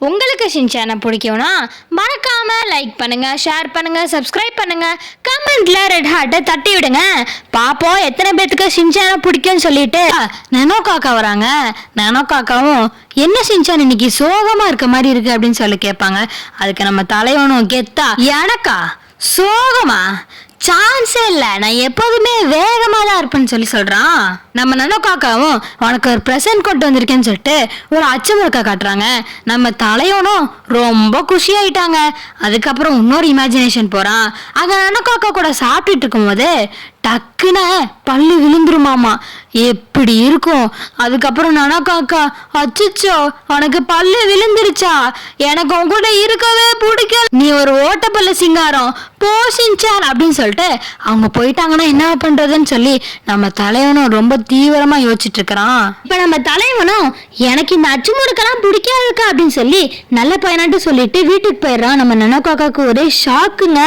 உங்களுக்கு ஷின்சானை பிடிக்கும்னா மறக்காம லைக் பண்ணுங்க, ஷேர் பண்ணுங்க, சப்ஸ்கிரைப் பண்ணுங்க, கமெண்ட்ல ரெட் ஹார்ட்டை தட்டி விடுங்க. பாப்போம் எத்தனை பேத்துக்கு ஷின்சானை பிடிக்கும்னு சொல்லிட்டு நானோ காக்கா வராங்க. நானோ காக்காவும் என்ன ஷின்சான் இன்னைக்கு சோகமா இருக்க மாதிரி இருக்கு அப்படின்னு சொல்லி கேட்பாங்க. அதுக்கு நம்ம தலைவனும் கெத்தா, எனக்கா சோகமா சான்ஸே இல்ல, நான் எப்போதுமே வேகமா தான் இருப்பேன்னு சொல்றான். நம்ம நானோ காக்காவும் உனக்கு ஒரு ப்ரெசன்ட் கொண்டு வந்திருக்கேன்னு சொல்லிட்டு ஒரு அச்சுமுறுக்கா காட்டுறாங்க. நம்ம தலைவனும் ரொம்ப குஷியாயிட்டாங்க. அதுக்கப்புறம் இன்னொரு இமேஜினேஷன் போறான். அங்க நானோ காக்கா கூட சாப்பிட்டுட்டு இருக்கும் போது டக்குன்னு பல்லு விழுந்துருமாமா. எப்படி இருக்கும்? அதுக்கப்புறம் நானோ காக்கா, அச்சுச்சோ உனக்கு பல்லு விழுந்துருச்சா, எனக்கு உன் கூட இருக்கவே பிடிக்கல, நீ ஒரு ஓட்டப்பல்ல சிங்காரம் போ ஷின்சான் அப்படின்னு சொல்லிட்டு அவங்க போயிட்டாங்கன்னா என்ன பண்றதுன்னு சொல்லி நம்ம தலைவனும் ரொம்ப தீவிரமா யோசிச்சுட்டு இருக்கிறான். இப்ப நம்ம தலைவனும் எனக்கு இந்த அச்சுமுறுக்கெல்லாம் பிடிக்காதுக்கா அப்படின்னு சொல்லி நல்ல பையனாட்டு சொல்லிட்டு வீட்டுக்கு போயிடுறான். நம்ம நானோ காக்காக்கு ஒரே ஷாக்குங்க.